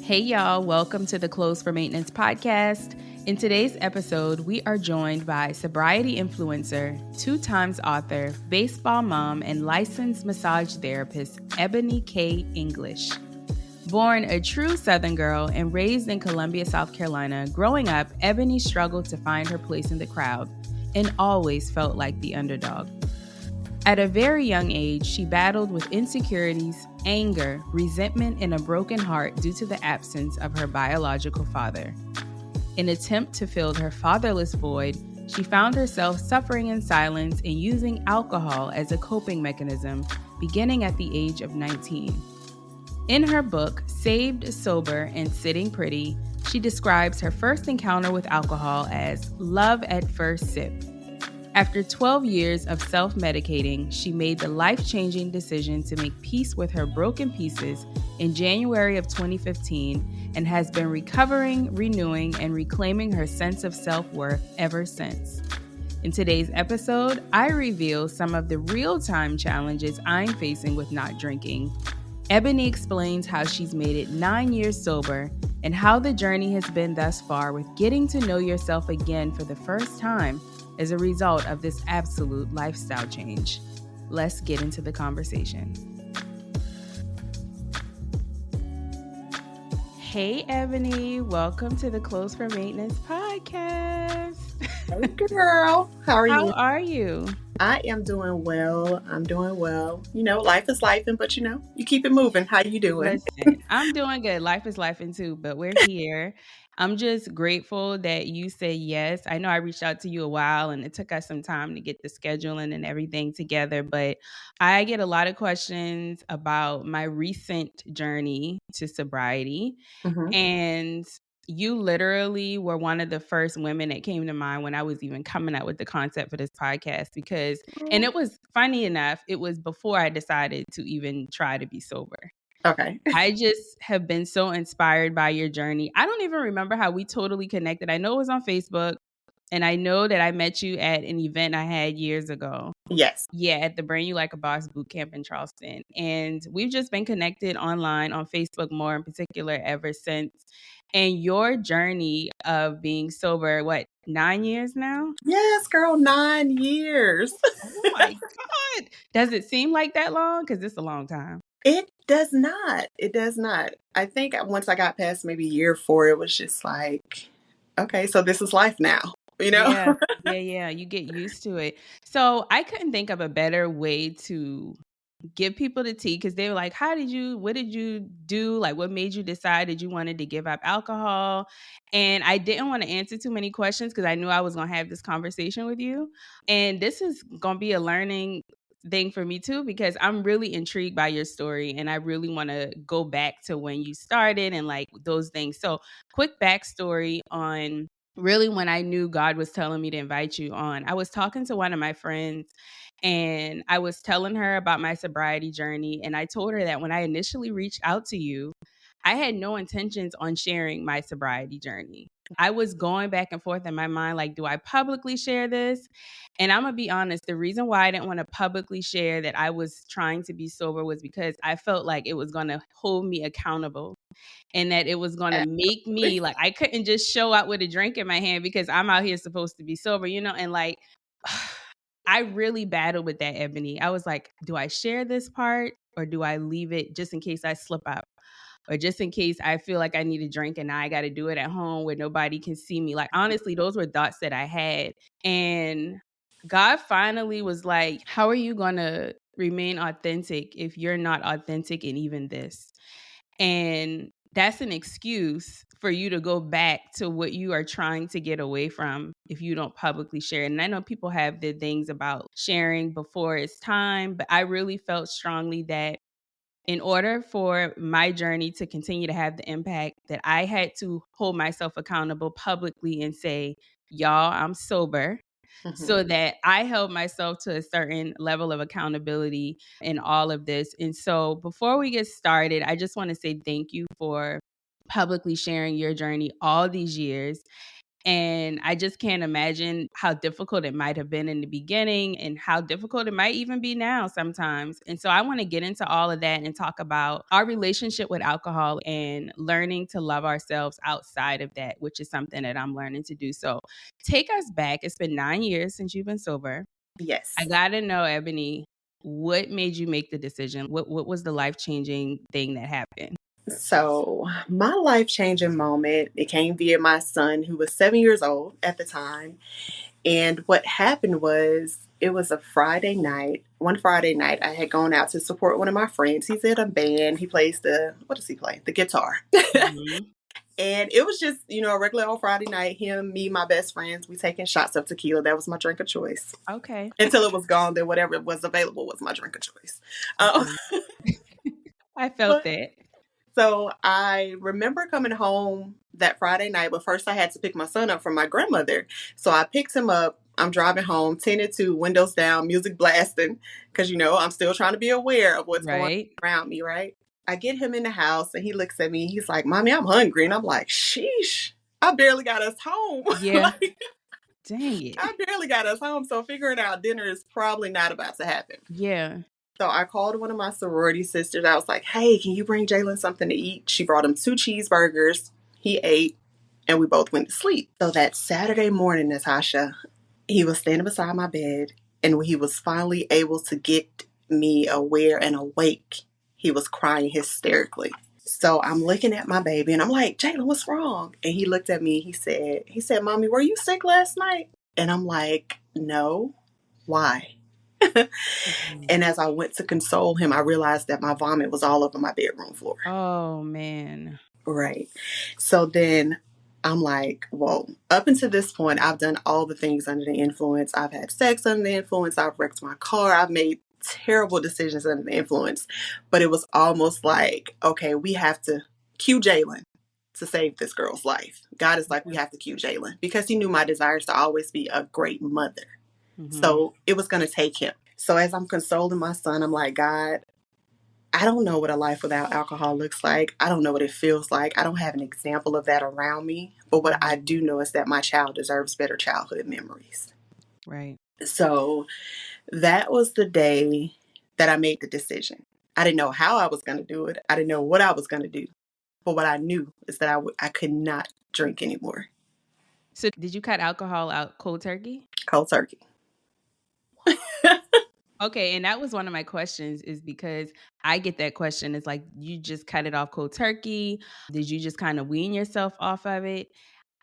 Hey y'all, welcome to the Clothes for Maintenance podcast. In today's episode, we are joined by sobriety influencer, 2-times author, baseball mom, and licensed massage therapist, Ebony K. English. Born a true Southern girl and raised in Columbia, South Carolina, growing up, Ebony struggled to find her place in the crowd and always felt like the underdog. At a very young age, she battled with insecurities, anger, resentment, and a broken heart due to the absence of her biological father. In an attempt to fill her fatherless void, she found herself suffering in silence and using alcohol as a coping mechanism, beginning at the age of 19. In her book, Saved, Sober, and Sitting Pretty, she describes her first encounter with alcohol as love at first sip. After 12 years of self-medicating, she made the life-changing decision to make peace with her broken pieces in January of 2015 and has been recovering, renewing, and reclaiming her sense of self-worth ever since. In today's episode, I reveal some of the real-time challenges I'm facing with not drinking. Ebony explains how she's made it 9 years sober and how the journey has been thus far with getting to know yourself again for the first time as a result of this absolute lifestyle change. Let's get into the conversation. Hey, Ebony, welcome to the Clothes for Maintenance podcast. Hey, girl. How are you? How are you? I am doing well. I'm doing well. You know, life is life, but you keep it moving. How you doing? Listen, I'm doing good. Life is life too, but we're here. I'm just grateful that you say yes. I know I reached out to you a while and it took us some time to get the scheduling and everything together, but I get a lot of questions about my recent journey to sobriety. Mm-hmm. And you literally were one of the first women that came to mind when I was even coming up with the concept for this podcast because, and it was funny enough, it was before I decided to even try to be sober. Okay. I just have been so inspired by your journey. I don't even remember how we totally connected. I know it was on Facebook, and I know that I met you at an event I had years ago. Yes. Yeah, at the Brand You Like a Boss boot camp in Charleston. And we've just been connected online on Facebook more in particular ever since. And your journey of being sober, 9 years now? Yes, girl, 9 years. Oh my God. Does it seem like that long? Because it's a long time. It does not. It does not. I think once I got past maybe year 4, it was just like, okay, so this is life now, Yeah. You get used to it. So I couldn't think of a better way to give people the tea because they were like, what did you do? Like, what made you decide that you wanted to give up alcohol? And I didn't want to answer too many questions because I knew I was going to have this conversation with you. And this is going to be a learning thing for me too, because I'm really intrigued by your story and I really want to go back to when you started and like those things. So quick backstory on really when I knew God was telling me to invite you on. I was talking to one of my friends and I was telling her about my sobriety journey. And I told her that when I initially reached out to you, I had no intentions on sharing my sobriety journey. I was going back and forth in my mind, like, do I publicly share this? And I'm going to be honest, the reason why I didn't want to publicly share that I was trying to be sober was because I felt like it was going to hold me accountable and that it was going to make me like, I couldn't just show up with a drink in my hand because I'm out here supposed to be sober, and like, I really battled with that, Ebony. I was like, do I share this part or do I leave it just in case I slip up? Or just in case I feel like I need a drink and now I got to do it at home where nobody can see me. Like, honestly, those were thoughts that I had. And God finally was like, how are you going to remain authentic if you're not authentic in even this? And that's an excuse for you to go back to what you are trying to get away from if you don't publicly share. And I know people have their things about sharing before it's time, but I really felt strongly that in order for my journey to continue to have the impact, that I had to hold myself accountable publicly and say, y'all, I'm sober. So that I held myself to a certain level of accountability in all of this. And so before we get started, I just want to say thank you for publicly sharing your journey all these years. And I just can't imagine how difficult it might have been in the beginning and how difficult it might even be now sometimes. And so I want to get into all of that and talk about our relationship with alcohol and learning to love ourselves outside of that, which is something that I'm learning to do. So take us back. It's been 9 years since you've been sober. I Yes. got to know, Ebony, what made you make the decision? What was the life-changing thing that happened? So, my life changing moment, it came via my son, who was 7 years old at the time. And what happened was, it was a Friday night. One Friday night, I had gone out to support one of my friends. He's in a band. He plays what does he play? The guitar. Mhm. And it was just, a regular old Friday night. Him, me, my best friends, we taking shots of tequila. That was my drink of choice. Okay. Until it was gone, then whatever was available was my drink of choice. Uh, Mhm. I felt but that. So I remember coming home that Friday night, but first I had to pick my son up from my grandmother. So I picked him up. I'm driving home, 10 to 2, windows down, music blasting, because, I'm still trying to be aware of what's going on Right. around me, right? I get him in the house and he looks at me. He's like, Mommy, I'm hungry. And I'm like, sheesh, I barely got us home. Yeah. Dang it. I barely got us home. So figuring out dinner is probably not about to happen. Yeah. So I called one of my sorority sisters. I was like, hey, can you bring Jalen something to eat? She brought him 2 cheeseburgers. He ate, and we both went to sleep. So that Saturday morning, Natasha, he was standing beside my bed, and when he was finally able to get me aware and awake, he was crying hysterically. So I'm looking at my baby, and I'm like, Jalen, what's wrong? And he looked at me. He said, Mommy, were you sick last night? And I'm like, no. Why? Mhm. And as I went to console him, I realized that my vomit was all over my bedroom floor. Oh, man. Right. So then I'm like, whoa, up until this point, I've done all the things under the influence. I've had sex under the influence. I've wrecked my car. I've made terrible decisions under the influence. But it was almost like, okay, we have to cue Jalen to save this girl's life. God is like, we have to cue Jalen because he knew my desires to always be a great mother. Mhm. So it was going to take him. So as I'm consoling my son, I'm like, God, I don't know what a life without alcohol looks like. I don't know what it feels like. I don't have an example of that around me. But what I Mhm. do know is that my child deserves better childhood memories. Right. So that was the day that I made the decision. I didn't know how I was going to do it. I didn't know what I was going to do. But what I knew is that I could not drink anymore. So did you cut alcohol out cold turkey? Cold turkey. Okay, and that was one of my questions is because I get that question. It's like, you just cut it off cold turkey. Did you just kind of wean yourself off of it?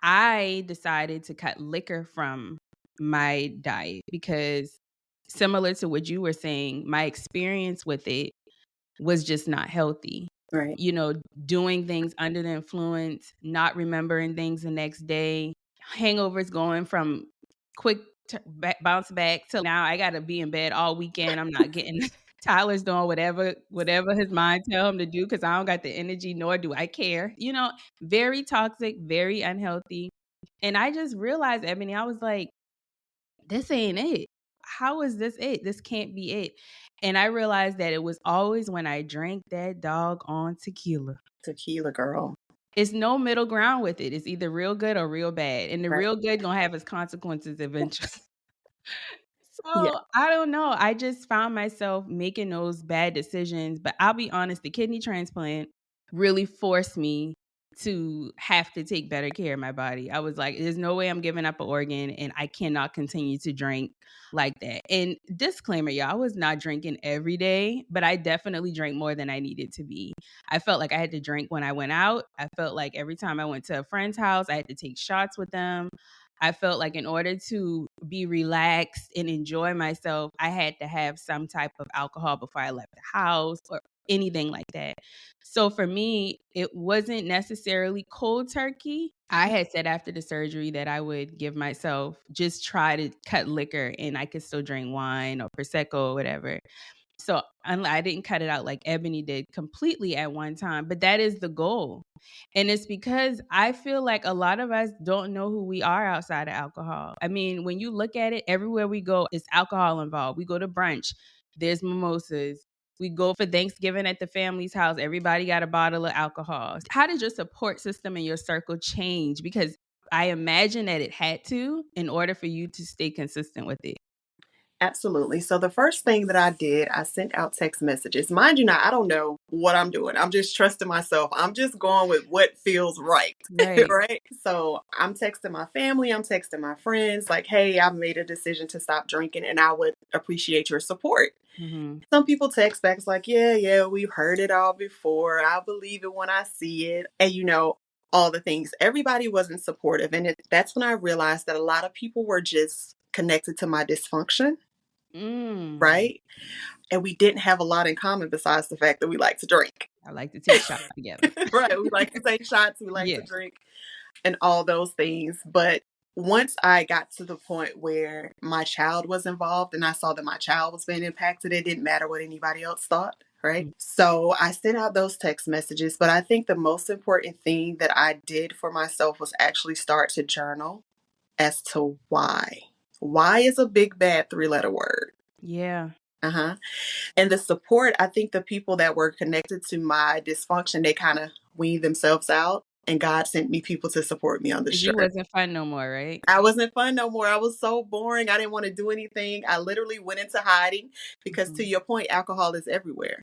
I decided to cut liquor from my diet because similar to what you were saying, my experience with it was just not healthy. Right. You know, doing things under the influence, not remembering things the next day, hangovers going from quick bounce back till now I got to be in bed all weekend. I'm not getting Tyler's doing whatever his mind tell him to do cuz I don't got the energy nor do I care. You know, very toxic, very unhealthy. And I just realized, Ebony, I was like, this ain't it. How is this it? This can't be it. And I realized that it was always when I drank that dog on tequila. Tequila girl. It's no middle ground with it. It's either real good or real bad. And the Right. real good gonna have its consequences eventually. Yeah. So I don't know. I just found myself making those bad decisions. But I'll be honest, the kidney transplant really forced me to have to take better care of my body. I was like, there's no way I'm giving up an organ and I cannot continue to drink like that. And disclaimer, y'all, I was not drinking every day, but I definitely drank more than I needed to be. I felt like I had to drink when I went out. I felt like every time I went to a friend's house, I had to take shots with them. I felt like in order to be relaxed and enjoy myself, I had to have some type of alcohol before I left the house or anything like that. So for me, it wasn't necessarily cold turkey. I had said after the surgery that I would give myself just try to cut liquor and I could still drink wine or Prosecco or whatever. So I didn't cut it out like Ebony did completely at one time, but that is the goal. And it's because I feel like a lot of us don't know who we are outside of alcohol. I mean, when you look at it, everywhere we go, it's alcohol involved. We go to brunch, there's mimosas. We go for Thanksgiving at the family's house, everybody got a bottle of alcohol. How did your support system and your circle change? Because I imagine that it had to in order for you to stay consistent with it. Absolutely. So the first thing that I did, I sent out text messages. Mind you now, I don't know what I'm doing. I'm just trusting myself. I'm just going with what feels right. Right. Right. So I'm texting my family, I'm texting my friends, like, hey, I've made a decision to stop drinking and I would appreciate your support. Mhm. Some people text back, it's like, yeah, yeah, we've heard it all before. I believe it when I see it. And, all the things. Everybody wasn't supportive. And that's when I realized that a lot of people were just connected to my dysfunction. Mm. Right. And we didn't have a lot in common besides the fact that we like to drink. I like to take shots together. Right. We like to take shots. We like to Yeah. drink and all those things. But once I got to the point where my child was involved and I saw that my child was being impacted, it didn't matter what anybody else thought. Right. Mm. So I sent out those text messages. But I think the most important thing that I did for myself was actually start to journal as to why. Why is a big, bad 3-letter word. Yeah. Uh huh. And the support, I think the people that were connected to my dysfunction, they kind of weaned themselves out. And God sent me people to support me on this 'Cause you journey. wasn't fun no more, right? I wasn't fun no more. I was so boring. I didn't want to do anything. I literally went into hiding because, to Mhm. your point, alcohol is everywhere.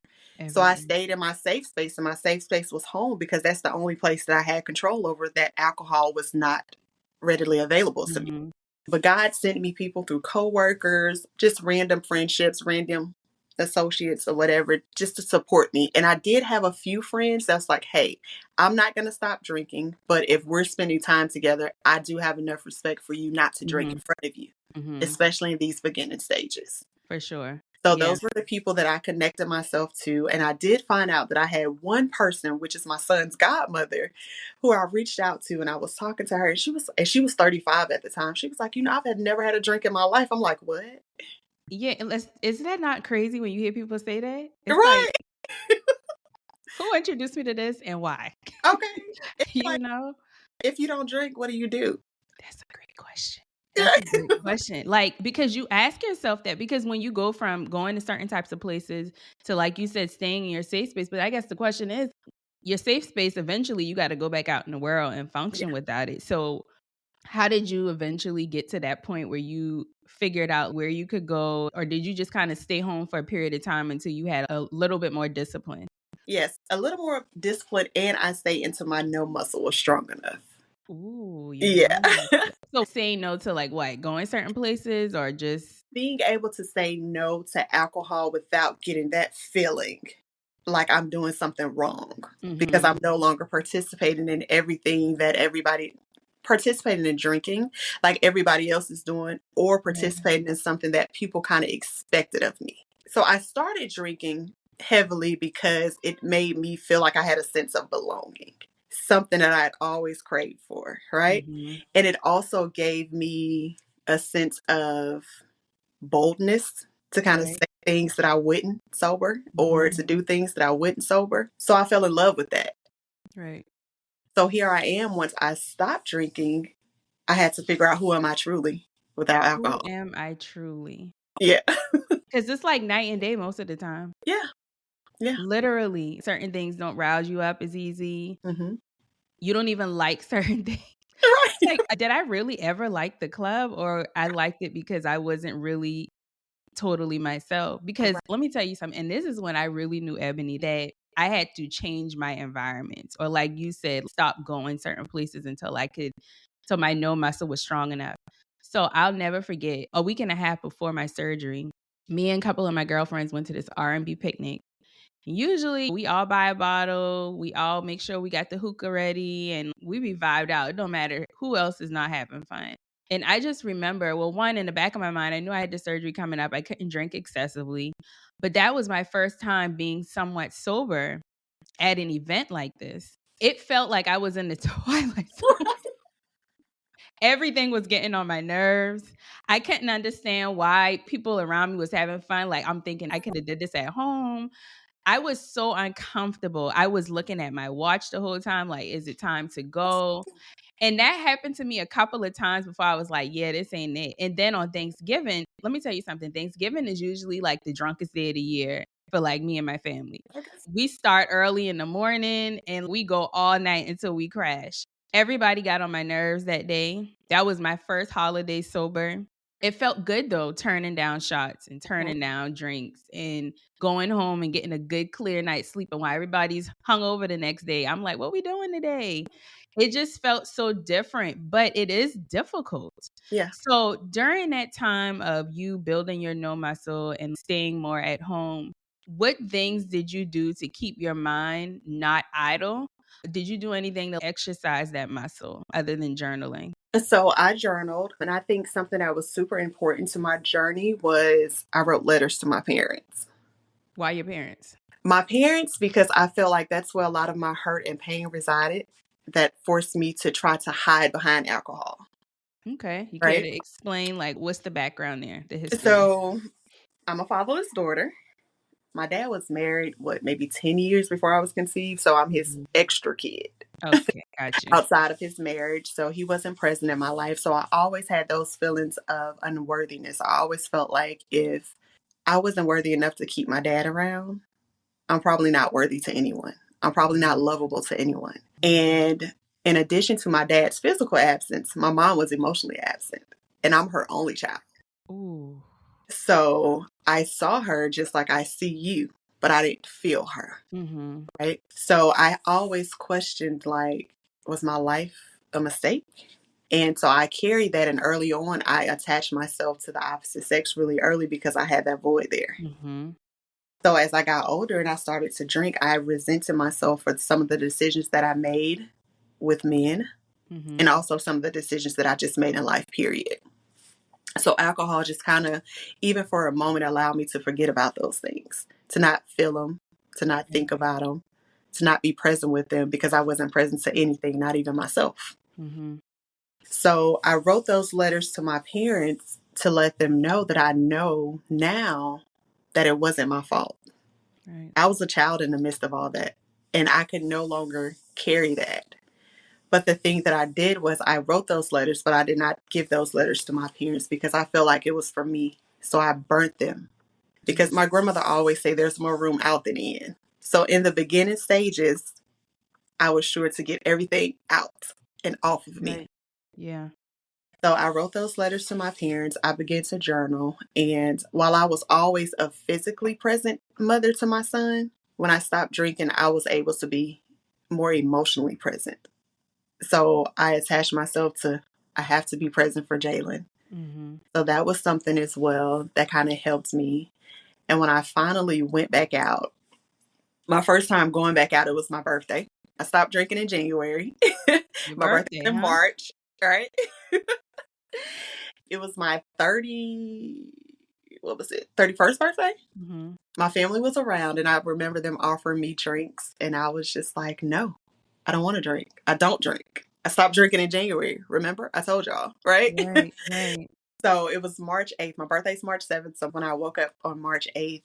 So I Everywhere. stayed in my safe space, and my safe space was home because that's the only place that I had control over that alcohol was not readily available to me. Mhm. But God sent me people through coworkers, just random friendships, random associates or whatever, just to support me. And I did have a few friends that's like, hey, I'm not going to stop drinking, but if we're spending time together, I do have enough respect for you not to drink in Mhm. front of you, Mhm. especially in these beginning stages. For sure. So Yeah. those were the people that I connected myself to. And I did find out that I had one person, which is my son's godmother, who I reached out to and I was talking to her. And she was 35 at the time. She was like, I've never had a drink in my life. I'm like, what? Yeah, and isn't that not crazy when you hear people say that? It's like, Right. who introduced me to this and why? Okay. It's You like, know? if you don't drink, what do you do? That's a great question. That's a great question. Like, because you ask yourself that because when you go from going to certain types of places to, like you said, staying in your safe space, but I guess the question is, your safe space, eventually you got to go back out in the world and Yeah. function without it. So how did you eventually get to that point where you figured out where you could go? Or did you just kind of stay home for a period of time until you had a little bit more discipline? Yes. A little more discipline, and I say into my no muscle was strong enough. Ooh, your Yeah. no muscle. So saying no to like what? Going certain places or just Being able to say no to alcohol without getting that feeling like I'm doing something wrong because mhm. I'm no longer participating in everything that everybody participating in drinking like everybody else is doing or Right. participating in something that people kind of expected of me. So I started drinking heavily because it made me feel like I had a sense of belonging, something that I had always craved for, right? Mhm. And it also gave me a sense of boldness to kind of Right. say things that I wouldn't sober or Mhm. to do things that I wouldn't sober. So I fell in love with that. Right. So here I am. Once I stopped drinking, I had to figure out who am I truly without Who alcohol. am I truly? Yeah. Because it's like night and day most of the time. Yeah. Yeah. Literally, certain things don't rouse you up as easy. Hmm. You don't even like certain things. Right. Like, did I really ever like the club or I liked it because I wasn't really totally myself? Because Right. let me tell you something, and this is when I really knew Ebony that I had to change my environment or like you said, stop going certain places until till my no muscle was strong enough. So I'll never forget a week and a half before my surgery, me and a couple of my girlfriends went to this R&B picnic. Usually we all buy a bottle, we all make sure we got the hookah ready and we be vibed out. It don't matter who else is not having fun. And I just remember, well, one, in the back of my mind, I knew I had the surgery coming up. I couldn't drink excessively. But that was my first time being somewhat sober at an event like this. It felt like I was in the twilight zone. Everything was getting on my nerves. I couldn't understand why people around me was having fun. Like I'm thinking I could have did this at home. I was so uncomfortable. I was looking at my watch the whole time, like, is it time to go? And that happened to me a couple of times before I was like, yeah, this ain't it. And then on Thanksgiving, let me tell you something. Thanksgiving is usually like the drunkest day of the year for like me and my family. Okay. We start early in the morning and we go all night until we crash. Everybody got on my nerves that day. That was my first holiday sober. It felt good though, turning down shots and turning down drinks and going home and getting a good clear night's sleep. And while everybody's hungover the next day, I'm like, what we doing today? It just felt so different, but it is difficult. Yeah. So during that time of you building your no muscle and staying more at home, what things did you do to keep your mind not idle? Did you do anything to exercise that muscle other than journaling? So I journaled, and I think something that was super important to my journey was I wrote letters to my parents. Why your parents? My parents, because I feel like that's where a lot of my hurt and pain resided, that forced me to try to hide behind alcohol. Okay. You care to Right. explain, like, what's the background there, the history? So I'm a fatherless daughter. My dad was married, maybe 10 years before I was conceived. So I'm his Mhm. extra kid Okay, got you. outside of his marriage. So he wasn't present in my life. So I always had those feelings of unworthiness. I always felt like if I wasn't worthy enough to keep my dad around, I'm probably not worthy to anyone. I'm probably not Mhm. lovable to anyone. And in addition to my dad's physical absence, my mom was emotionally absent. And I'm her only child. Ooh. So I saw her just like I see you, but I didn't feel her. Mhm. Right. So I always questioned, like, was my life a mistake? And so I carried that. And early on, I attached myself to the opposite sex really early because I had that void there. Mhm. So as I got older and I started to drink, I resented myself for some of the decisions that I made with men and Mhm. also some of the decisions that I just made in life, period. So alcohol just kind of, even for a moment, allowed me to forget about those things, to not feel them, to not think about them, to not be present with them because I wasn't present to anything, not even myself. Mhm. So I wrote those letters to my parents to let them know that I know now that it wasn't my fault. Right. I was a child in the midst of all that, and I could no longer carry that. But the thing that I did was I wrote those letters, but I did not give those letters to my parents because I felt like it was for me. So I burnt them because Mm. my grandmother always say there's more room out than in. So in the beginning stages, I was sure to get everything out and off of me. Right. Yeah. So I wrote those letters to my parents. I began to journal. And while I was always a physically present mother to my son, when I stopped drinking, I was able to be more emotionally present. So I attached myself to, I have to be present for Jalen. Mhm. So that was something as well that kind of helped me. And when I finally went back out, my first time going back out, it was my birthday. I stopped drinking in January. Your My birthday birthday, in huh? March, right? It was my 31st birthday. Mhm. My family was around and I remember them offering me drinks and I was just like, no, I don't want to drink. I don't drink. I stopped drinking in January. Remember? I told y'all, right? Right. Right. So it was March 8th. My birthday's March 7th. So when I woke up on March 8th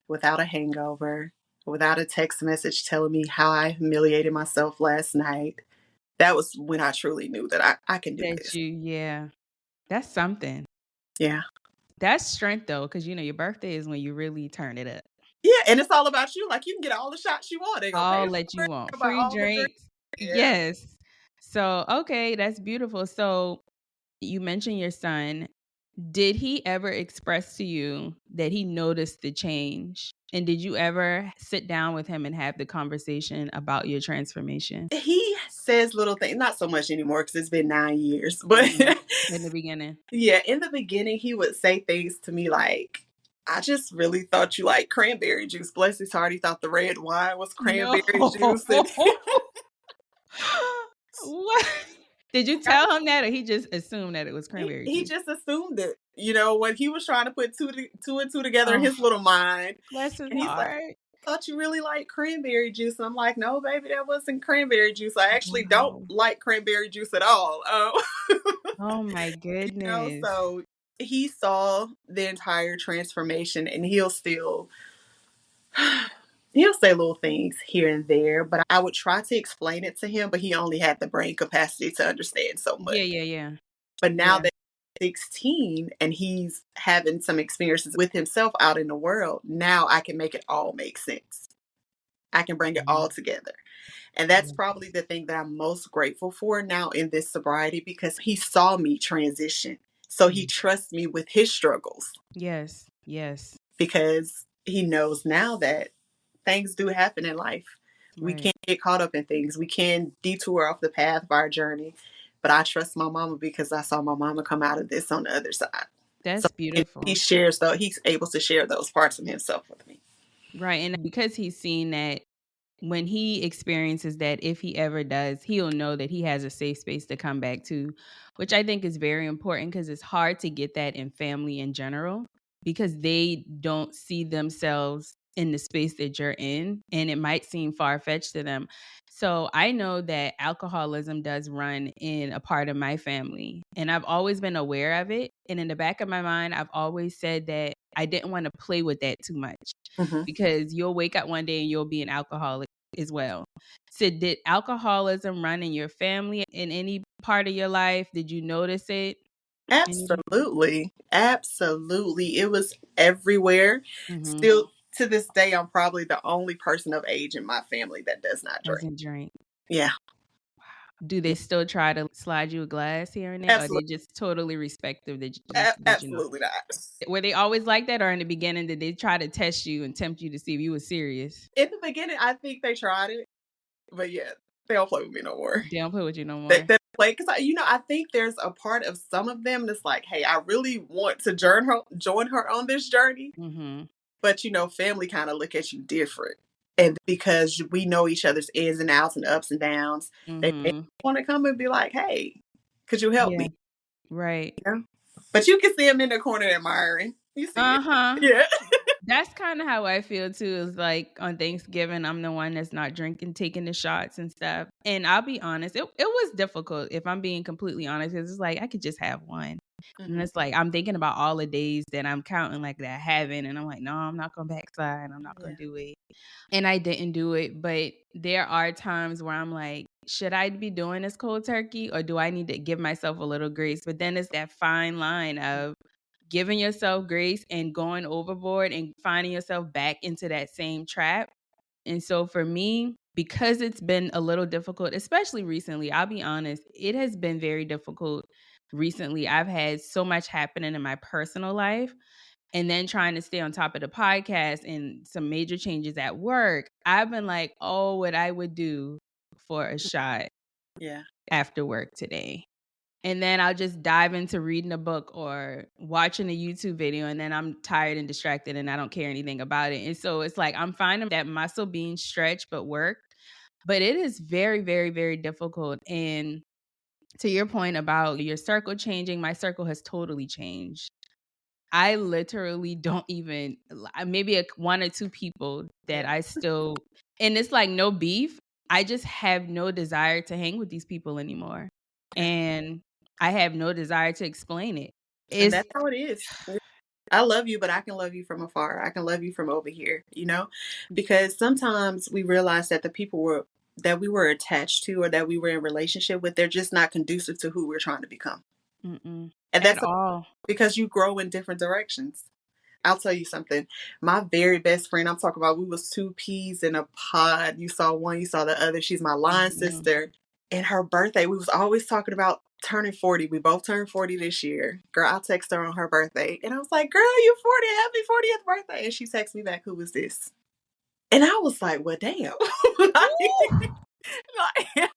without a hangover, without a text message telling me how I humiliated myself last night, that was when I truly knew that I can do That this. you, yeah. That's something. Yeah. That's strength though, because your birthday is when you really turn it up. Yeah. And it's all about you. Like you can get all the shots you want. They gonna pay All for that you it. want. They gonna buy Free all the drinks. drinks. Yeah. Yes. So, okay, that's beautiful. So, you mentioned your son. Did he ever express to you that he noticed the change? And did you ever sit down with him and have the conversation about your transformation? He says little things, not so much anymore because it's been 9 years. But Mhm. In the beginning. yeah, in the beginning, he would say things to me like, I just really thought you liked cranberry juice. Bless his heart, he thought the red wine was No. cranberry juice. And What? Did you tell him that or he just assumed that it was cranberry he juice? just assumed it, when he was trying to put two and two together in Oh, his little mind. bless his And he's like, heart. thought you really like cranberry juice. And I'm like, no, baby, that wasn't cranberry juice. I actually don't Wow. like cranberry juice at all. Oh my goodness. So he saw the entire transformation and he'll say little things here and there, but I would try to explain it to him, but he only had the brain capacity to understand so much. Yeah, yeah, yeah. But now Yeah. that he's 16 and he's having some experiences with himself out in the world, now I can make it all make sense. I can bring it all Mhm. together. And that's Yeah. probably the thing that I'm most grateful for now in this sobriety, because he saw me transition. So he Mm. trusts me with his struggles, Yes. Yes. because he knows now that things do happen in life. We Right. can't get caught up in things. We can detour off the path of our journey. But I trust my mama because I saw my mama come out of this on the other side. So That's he beautiful. shares, though, he's able to share those parts of himself with me. Right. And because he's seen that when he experiences that, if he ever does, he'll know that he has a safe space to come back to, which I think is very important because it's hard to get that in family in general because they don't see themselves in the space that you're in, and it might seem far-fetched to them. So I know that alcoholism does run in a part of my family, and I've always been aware of it. And in the back of my mind, I've always said that I didn't want to play with that too much Hmm. because you'll wake up one day and you'll be an alcoholic as well. So did alcoholism run in your family in any part of your life? Did you notice it? Any? Absolutely. Absolutely. It was everywhere. Mm-hmm. Still to this day, I'm probably the only person of age in my family that does not drink. Doesn't drink. Yeah, Do they still try to slide you a glass here and there? Or they absolutely. just totally respective that that you know? Absolutely not. Were they always like that, or in the beginning did they try to test you and tempt you to see if you were serious? In the beginning, I think they tried it, but yeah, they don't play with me no more. They don't play with you no They, more. they play because I think there's a part of some of them that's like, hey, I really want to join her on this journey, Mm-hmm. but family kind of look at you different. And because we know each other's ins and outs and ups and downs, they may Mm-hmm. want to come and be like, hey, could you help Yeah. me? Right. But you can see them in the corner admiring. You see it. Uh-huh. Yeah. That's kinda how I feel too, is like on Thanksgiving, I'm the one that's not drinking, taking the shots and stuff, and I'll be honest, it was difficult if I'm being completely honest, 'cause it's like, I could just have one, and Hmm. it's like, I'm thinking about all the days that I'm counting like that I haven't, and I'm like, "No, I'm not gonna backslide, I'm not gonna Yeah. do it," and I didn't do it, but there are times where I'm like, "Should I be doing this cold turkey, or do I need to give myself a little grace?" But then it's that fine line of giving yourself grace and going overboard and finding yourself back into that same trap. And so for me, because it's been a little difficult, especially recently, I'll be honest, it has been very difficult recently. I've had so much happening in my personal life and then trying to stay on top of the podcast and some major changes at work. I've been like, oh, what I would do for a shot Yeah. after work today. And then I'll just dive into reading a book or watching a YouTube video, and then I'm tired and distracted and I don't care anything about it. And so it's like I'm finding that muscle being stretched but worked. But it is very, very, very difficult. And to your point about your circle changing, my circle has totally changed. I literally don't even maybe one or two people that Yeah. I still, and it's like no beef. I just have no desire to hang with these people anymore. Yeah. And I have no desire to explain it. And It's that's how it is. I love you, but I can love you from afar. I can love you from over here, because sometimes we realize that the people that we were attached to or that we were in relationship with, they're just not conducive to who we're trying to become. mm-mm, And at that's all. because you grow in different directions. I'll tell you something. My very best friend, I'm talking about, we was two peas in a pod. You saw one, you saw the other. She's my line Mhm. sister. And her birthday, we was always talking about turning 40. We both turned 40 this year. Girl, I text her on her birthday. And I was like, girl, you 40. Happy 40th birthday. And she texted me back, who was this? And I was like, well, damn. Ooh, Like,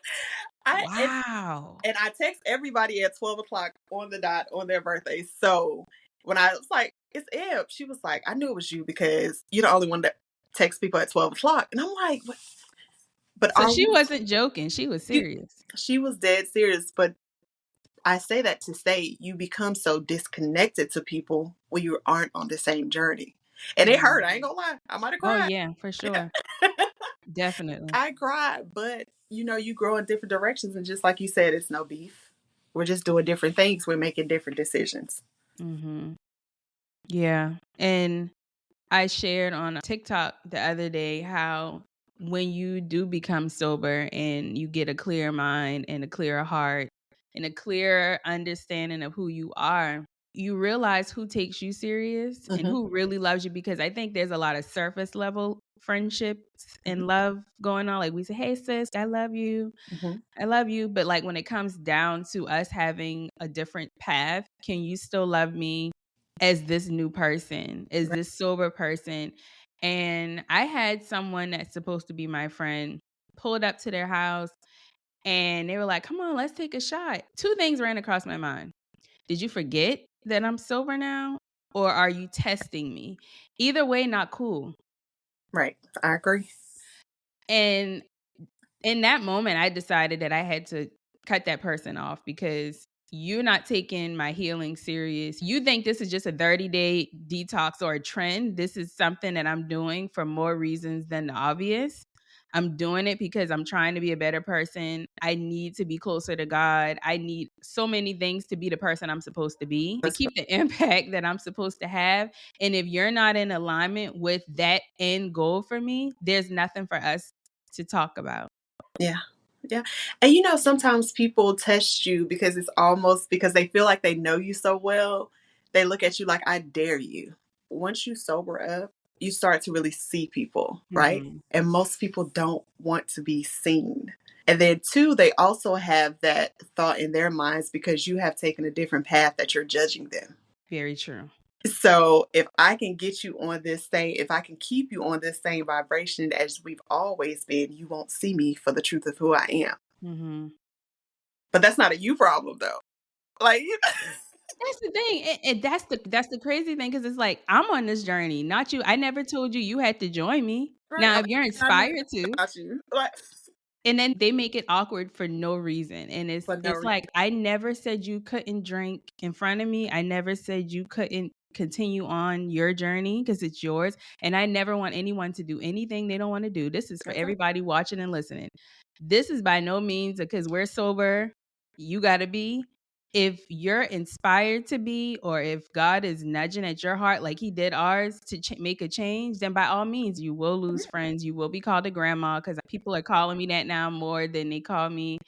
I, and, wow. and I text everybody at 12 o'clock on the dot on their birthday. So when I was like, it's Eb, she was like, I knew it was you because you're the only one that texts people at 12 o'clock. And I'm like, what? But So she wasn't joking. She was she, serious. she was dead serious. But I say that to say you become so disconnected to people when you aren't on the same journey. And it hurt. Mhm. I ain't gonna lie. I might have Oh cried. yeah, for sure. Definitely. I cried, but you grow in different directions. And just like you said, it's no beef. We're just doing different things. We're making different decisions. Mhm. Yeah. And I shared on TikTok the other day how when you do become sober and you get a clear mind and a clearer heart and a clearer understanding of who you are, you realize who takes you serious and Hmm. who really loves you, because I think there's a lot of surface level friendships and love going on. Like we say, hey sis, I love you. Mhm. I love you. But like when it comes down to us having a different path, can you still love me as this new person, as Right. this sober person? And I had someone that's supposed to be my friend pulled up to their house and they were like, come on, let's take a shot. Two things ran across my mind. Did you forget that I'm sober now? Or are you testing me? Either way, not cool. Right. I agree. And in that moment, I decided that I had to cut that person off because you're not taking my healing serious. You think this is just a 30-day detox or a trend. This is something that I'm doing for more reasons than the obvious. I'm doing it because I'm trying to be a better person. I need to be closer to God. I need so many things to be the person I'm supposed to be, to keep the impact that I'm supposed to have. And if you're not in alignment with that end goal for me, there's nothing for us to talk about. Yeah. Yeah. And sometimes people test you because it's almost because they feel like they know you so well. They look at you like, I dare you. Once you sober up, you start to really see people, right? Mhm. And most people don't want to be seen. And then, two, they also have that thought in their minds because you have taken a different path that you're judging them. Very true. So if I can get you on if I can keep you on this same vibration as we've always been, you won't see me for the truth of who I am. Mhm. But that's not a you problem though. Like, That's the thing, and that's the crazy thing because it's like, I'm on this journey, not you. I never told you you had to join me. right? Now, I'm if you're not even inspired thinking to, about you. Like, and then they make it awkward for no reason, and it's but no it's like, I never said you couldn't drink in front of me. I never said you couldn't continue on your journey because it's yours, and I never want anyone to do anything they don't want to do. This is for that's right. everybody watching and listening. This is by no means because we're sober, you got to be. If you're inspired to be, or if God is nudging at your heart like he did ours to make a change, then by all means, you will lose friends. You will be called a grandma because people are calling me that now more than they call me.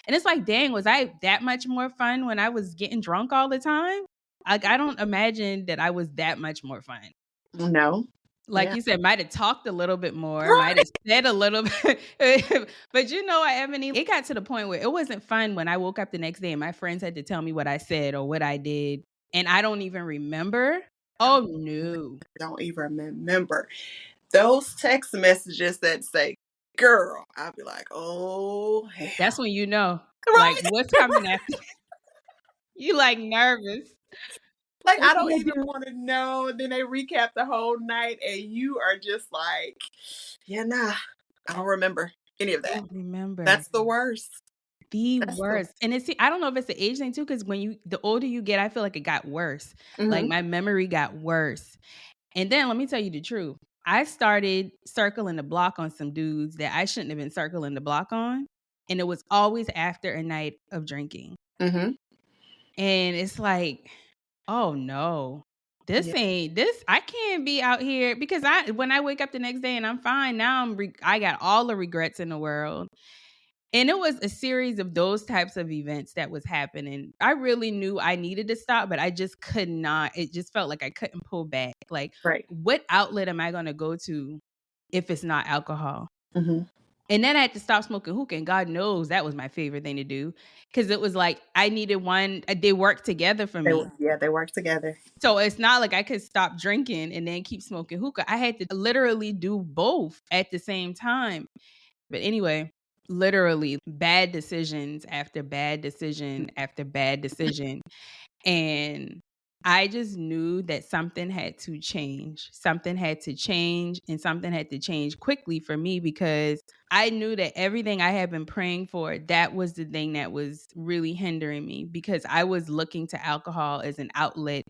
And it's like, dang, was I that much more fun when I was getting drunk all the time? Like, I don't imagine that I was that much more fun. No. Like Yeah. you said, might have talked a little bit more, might Right. have said a little bit. But what, Ebony? It got to the point where it wasn't fun when I woke up the next day and my friends had to tell me what I said or what I did. And I don't even remember. Oh, no. Don't even remember those text messages that say, girl, I'll be like, oh hell. That's when you know, like, Right. what's coming after. You like nervous. Like, What I did don't he even do? want to know. And then they recap the whole night, and you are just like, yeah, nah, I don't remember any of I that. don't remember. That's the worst. The That's the worst. And I don't know if it's the age thing too, because the older you get, I feel like it got worse. Like hmm my memory got worse. And then let me tell you the truth. I started circling the block on some dudes that I shouldn't have been circling the block on. And it was always after a night of drinking. hmm And it's like, oh no, Yeah. I can't be out here because when I wake up the next day and I'm fine, now I got all the regrets in the world. And it was a series of those types of events that was happening. I really knew I needed to stop, but I just could not. It just felt like I couldn't pull back. Like, Right. what outlet am I going to go to if it's not alcohol? hmm And then I had to stop smoking hookah. And God knows that was my favorite thing to do because it was like I needed one. They worked together for me. They work together. So it's not like I could stop drinking and then keep smoking hookah. I had to literally do both at the same time. But anyway, literally bad decisions after bad decision after bad decision. And I just knew that something had to change. Something had to change and something had to change quickly for me because I knew that everything I had been praying for, that was the thing that was really hindering me because I was looking to alcohol as an outlet,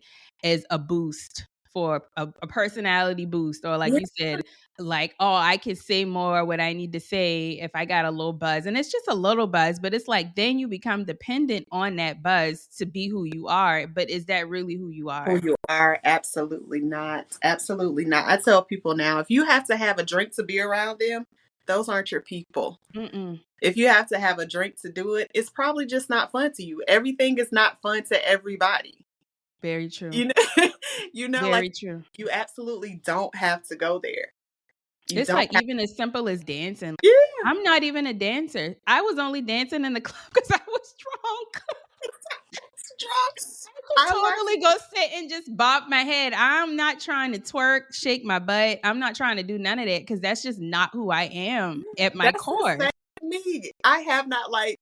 as a boost for a personality boost, or like Yeah. you said, like, oh, I could say more what I need to say if I got a little buzz. And it's just a little buzz, but it's like then you become dependent on that buzz to be who you are. But is that really who you Who are? you are? Absolutely not. Absolutely not. I tell people now, if you have to have a drink to be around them, those aren't your people. Mm-mm. If you have to have a drink to do it, it's probably just not fun to you. Everything is not fun to everybody. Very true. You know, like Very true. you absolutely don't have to go there. You It's don't like have. even as simple as dancing. Yeah, I'm not even a dancer. I was only dancing in the club because I was drunk. drugs. I could I watched. totally go sit and just bop my head. I'm not trying to twerk, shake my butt. I'm not trying to do none of that because that's just not who I am at my That's the core same with me. I have not like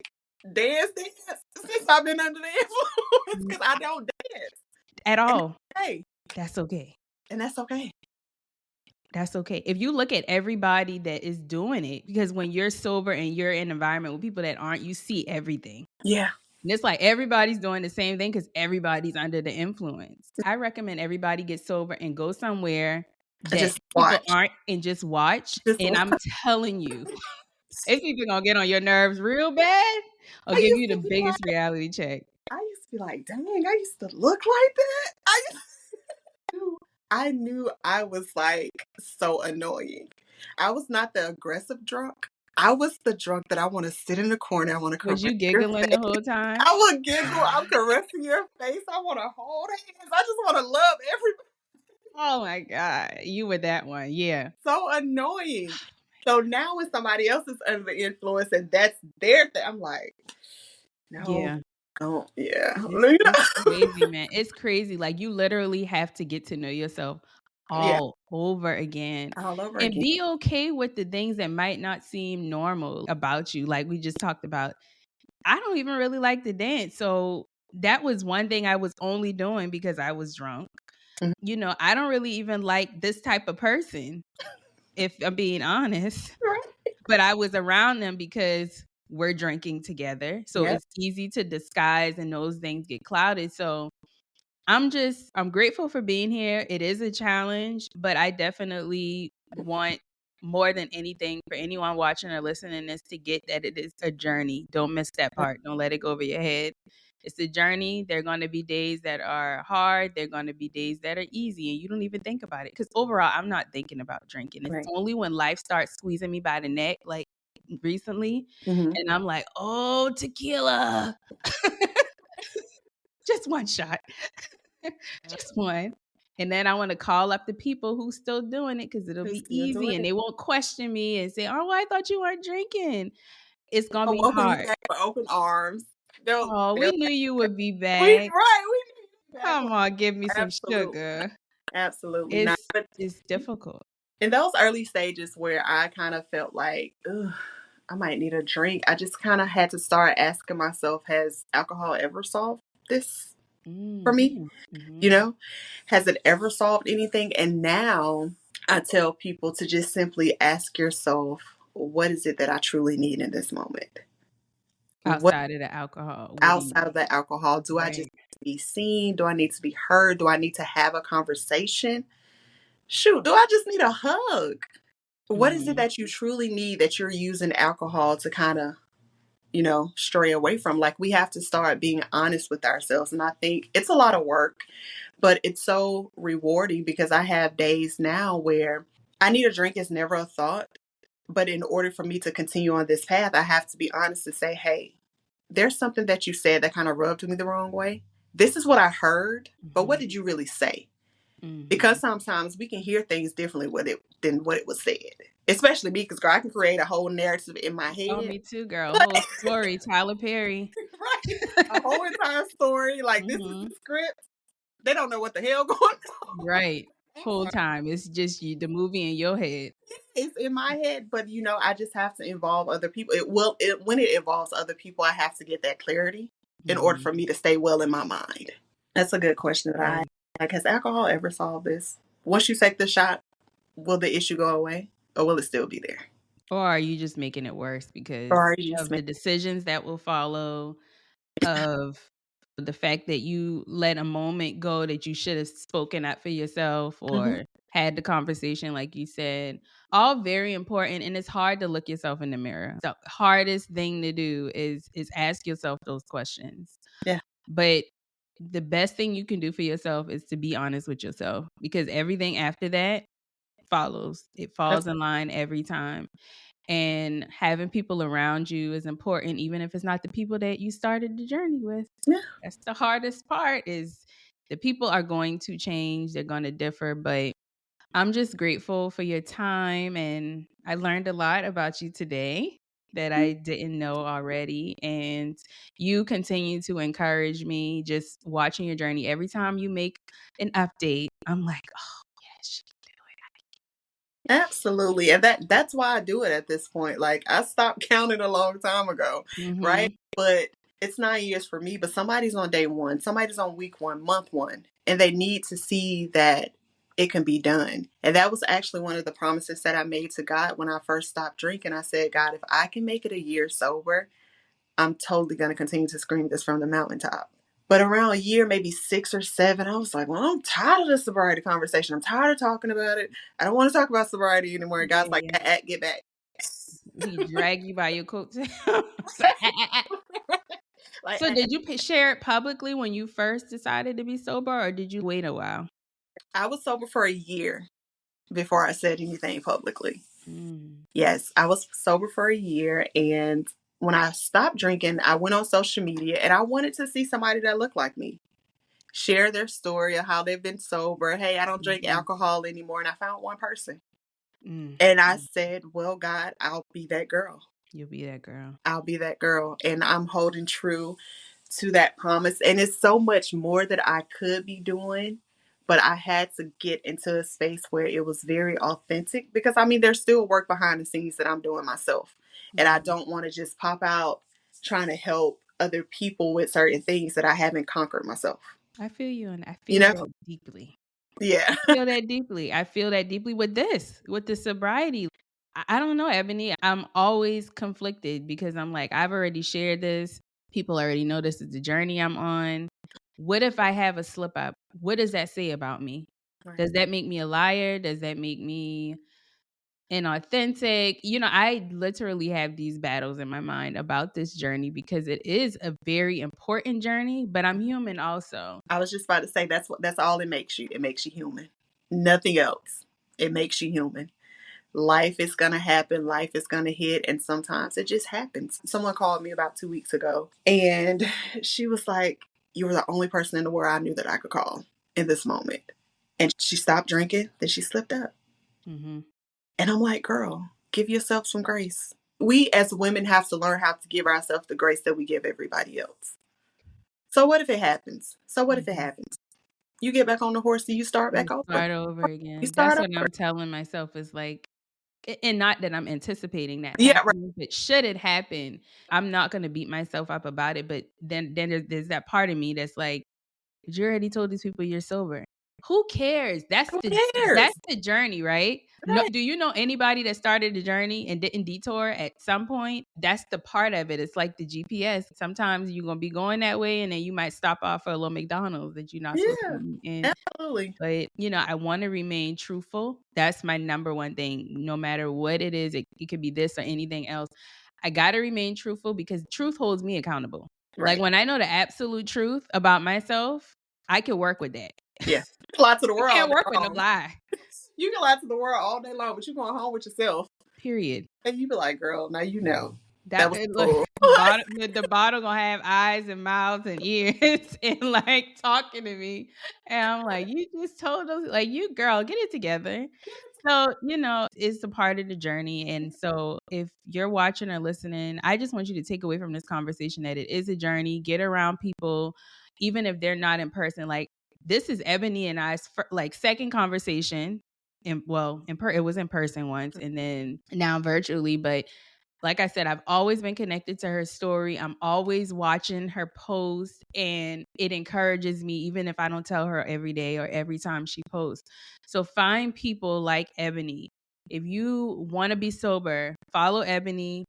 danced since I've been under the influence because I don't dance. at And all. that's okay. That's okay. And that's okay. That's okay. If you look at everybody that is doing it, because when you're sober and you're in an environment with people that aren't, you see everything. Yeah. And it's like everybody's doing the same thing because everybody's under the influence. I recommend everybody get sober and go somewhere I that just people watch. aren't and just watch. Just And watch. I'm telling you, it's either gonna get on your nerves real bad or I give used you to the be like, biggest reality check. dang, I used to look like that. I knew I was like so annoying. I was not the aggressive drunk. I was the drunk that I want to sit in the corner. I want to Was caress you your giggling the face. whole time? I would giggle. I'm caressing your face. I want to hold hands. I just want to love everybody. Oh my God. You were that one. Yeah. So annoying. So now when somebody else is under the influence and that's their thing, I'm like, no, Yeah. don't. Yeah. It's crazy, man. It's crazy. Like you literally have to get to know yourself Yeah. all over again All over and again. be okay with the things that might not seem normal about you. Like we just talked about. I don't even really like to dance. So that was one thing I was only doing because I was drunk. Mhm. You know, I don't really even like this type of person, if I'm being honest. Right. But I was around them because we're drinking together. So Yep. it's easy to disguise and those things get clouded. So I'm grateful for being here. It is a challenge, but I definitely want more than anything for anyone watching or listening this to get that it is a journey. Don't miss that part. Don't let it go over your head. It's a journey. There are going to be days that are hard. There are going to be days that are easy, and you don't even think about it. Because overall, I'm not thinking about drinking. It's Right. only when life starts squeezing me by the neck, like recently, Mm-hmm. and I'm like, oh, tequila. Just one shot. Just one. And then I want to call up the people who's still doing it because it'll Who's be still easy doing and it? they won't question me and say, oh, I thought you weren't drinking. It's going to I'll be welcome you hard. back with open arms. Oh, They'll we knew you would be we back. right. We need you back. Come on, give me some Absolutely. sugar. Absolutely not. It's But it's difficult. in those early stages where I kind of felt like, ugh, I might need a drink, I just kind of had to start asking myself, has alcohol ever solved this for me? Mm-hmm. You Mm-hmm. know, has it ever solved anything? And now I tell people to just simply ask yourself, what is it that I truly need in this moment? What Outside of the alcohol, what do you outside of need? the alcohol? Do I just Right. need to be seen? Do I need to be heard? Do I need to have a conversation? Shoot, do I just need a hug? What is it Mm-hmm. that you truly need that you're using alcohol to kind of, stray away from? Like, we have to start being honest with ourselves. And I think it's a lot of work, but it's so rewarding because I have days now where I need a drink is never a thought. But in order for me to continue on this path, I have to be honest and say, hey, there's something that you said that kind of rubbed me the wrong way. This is what I heard, but what Mm-hmm. did you really say? Mm-hmm. Because sometimes we can hear things differently than what it was said. Especially me, because girl, I can create a whole narrative in my Oh, head. me too, girl. But Whole story, Tyler Perry. right, a whole entire story. Like this is the Mm-hmm. script. They don't know what the hell going on. Right. Whole time. It's just you, the movie in your head. It's in my head, but I just have to involve other people. When it involves other people, I have to get that clarity in order Mm-hmm. for me to stay well in my mind. That's a good question that I Yeah. like. Has alcohol ever solved this? Once you take the shot, will the issue go away, or will it still be there? Or are you just making it worse Or because are you just of the decisions that will follow, of the fact that you let a moment go that you should have spoken up for yourself Mhm. or had the conversation like you said? All very important, and it's hard to look yourself in the mirror. The hardest thing to do is ask yourself those questions. Yeah. But the best thing you can do for yourself is to be honest with yourself because everything after that follows. It That's falls in line every time. And having people around you is important, even if it's not the people that you started the journey with. yeah. That's the hardest part is the people are going to change. They're going to differ, but I'm just grateful for your time, and I learned a lot about you today that I didn't know already. And you continue to encourage me just watching your journey. Every time you make an update, I'm like, oh, yes. Absolutely. And that's why I do it at this point. Like I stopped counting a long time ago, right? Mm-hmm. But it's 9 years for me, but somebody's on day one, somebody's on week one, month one, and they need to see that it can be done. And that was actually one of the promises that I made to God when I first stopped drinking. I said, God, if I can make it a year sober, I'm totally going to continue to scream this from the mountaintop. But around a year, maybe 6 or 7, I was like, well, I'm tired of the sobriety conversation. I'm tired of talking about it. I don't want to talk about sobriety anymore. And Yeah, God's like, yeah. Get back. He drag you by your coattail. So, Like, so did you share it publicly when you first decided to be sober, or did you wait a while? I was sober for a year before I said anything publicly. Mm. Yes, I was sober for a year. And when I stopped drinking, I went on social media and I wanted to see somebody that looked like me share their story of how they've been sober. Hey, I don't drink Mhm. alcohol anymore. And I found one person. Mm. And I Mm. said, well, God, I'll be that girl. You'll be that girl. I'll be that girl. And I'm holding true to that promise. And it's so much more that I could be doing. But I had to get into a space where it was very authentic because I mean, there's still work behind the scenes that I'm doing myself. And I Mhm. don't want to just pop out trying to help other people with certain things that I haven't conquered myself. I feel you, and I You feel know? that deeply. Yeah. Feel that deeply. I feel that deeply with this, with the sobriety. I don't know, Ebony. I'm always conflicted because I'm like, I've already shared this. People already know this is the journey I'm on. What if I have a slip up? What does that say about me? Right. Does that make me a liar? Does that make me inauthentic? I literally have these battles in my mind about this journey because it is a very important journey, but I'm human also. I was just about to say that's all it makes you. It makes you human. Nothing else. It makes you human. Life is going to happen, life is going to hit, and sometimes it just happens. Someone called me about 2 weeks ago, and she was like, you were the only person in the world I knew that I could call in this moment. And she stopped drinking, then she slipped up. Hmm. And I'm like, girl, give yourself some grace. We as women have to learn how to give ourselves the grace that we give everybody else. So what if it happens? So what if it Hmm. happens? You get back on the horse and you start You back over. start over You again. That's start what over. I'm telling myself is like, and not that I'm anticipating that Yeah, right. happening, but should it happen, I'm not going to beat myself up about it. But then there's that part of me that's like, but you already told these people you're sober. Who cares? That's Who that's cares? the journey, right? No, Right. do you know anybody that started the journey and didn't detour at some point? That's the part of it. It's like the GPS. Sometimes you're gonna be going that way, and then you might stop off for a little McDonald's that you're not supposed to Yeah, be in. absolutely. But I want to remain truthful. That's my number one thing. No matter what it is, it could be this or anything else. I got to remain truthful because truth holds me accountable. Like Right. when I know the absolute truth about myself, I can work with that. Yeah. You can lie to the I world all can't day work with no long. lie. You can lie to the world all day long, but you're going home with yourself. Period. And you be like, girl, now you know. That That was it, look, cool. the bottle gonna have eyes and mouths and ears and like talking to me, and I'm like, you just told us, like, you girl, get it together. So it's a part of the journey, and so if you're watching or listening, I just want you to take away from this conversation that it is a journey. Get around people, even if they're not in person. Like this is Ebony and I's like second conversation. And well, it was in person once, and then now virtually, but like I said, I've always been connected to her story. I'm always watching her post, and it encourages me, even if I don't tell her every day or every time she posts. So find people like Ebony. If you want to be sober, follow Ebony.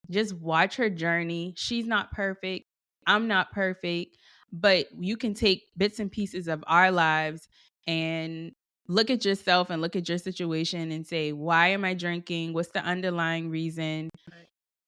Just watch her journey. She's not perfect. I'm not perfect, but you can take bits and pieces of our lives and look at yourself and look at your situation and say, why am I drinking? What's the underlying reason?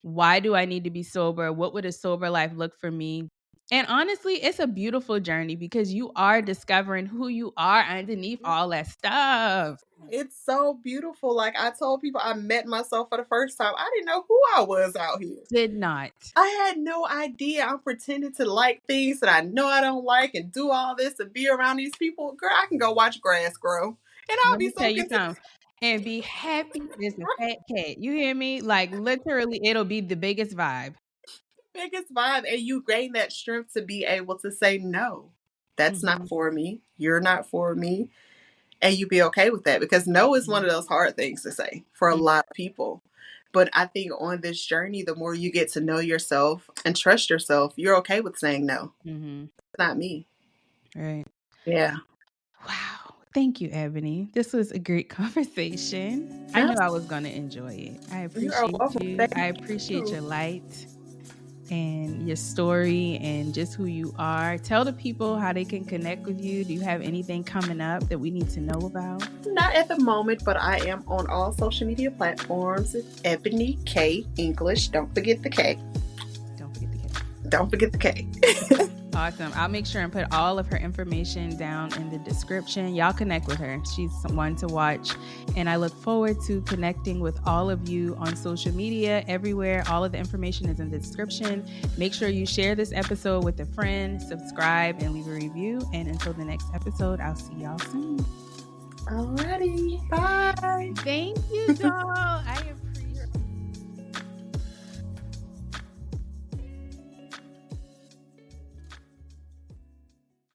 Why do I need to be sober? What would a sober life look for me? And honestly, it's a beautiful journey because you are discovering who you are underneath all that stuff. It's so beautiful. Like I told people I met myself for the first time. I didn't know who I was out here. Did not. I had no idea. I'm pretending to like things that I know I don't like and do all this and be around these people. Girl, I can go watch grass grow. And I'll Let be me tell so you content. something. And be happy as a fat cat. You hear me? Like literally, it'll be the biggest vibe. Biggest vibe. And you gain that strength to be able to say, no, that's Mm-hmm. not for me. You're not for me. And you be okay with that, because no is one of those hard things to say for a lot of people. But I think on this journey, the more you get to know yourself and trust yourself, you're okay with saying no. Mm-hmm. It's not me. Right. Yeah. Wow. Thank you, Ebony. This was a great conversation. I knew I was going to enjoy it. I You are appreciate welcome. you. Thank I appreciate you. your light and your story and just who you are. Tell the people how they can connect with you. Do you have anything coming up that we need to know about? Not at the moment, but I am on all social media platforms. Ebony K English. Don't forget the K. Don't forget the K. Don't forget the K. Awesome. I'll make sure and put all of her information down in the description. Y'all connect with her. She's someone to watch. And I look forward to connecting with all of you on social media, everywhere. All of the information is in the description. Make sure you share this episode with a friend, subscribe, and leave a review. And until the next episode, I'll see y'all soon. Alrighty. Bye. Thank you, doll. I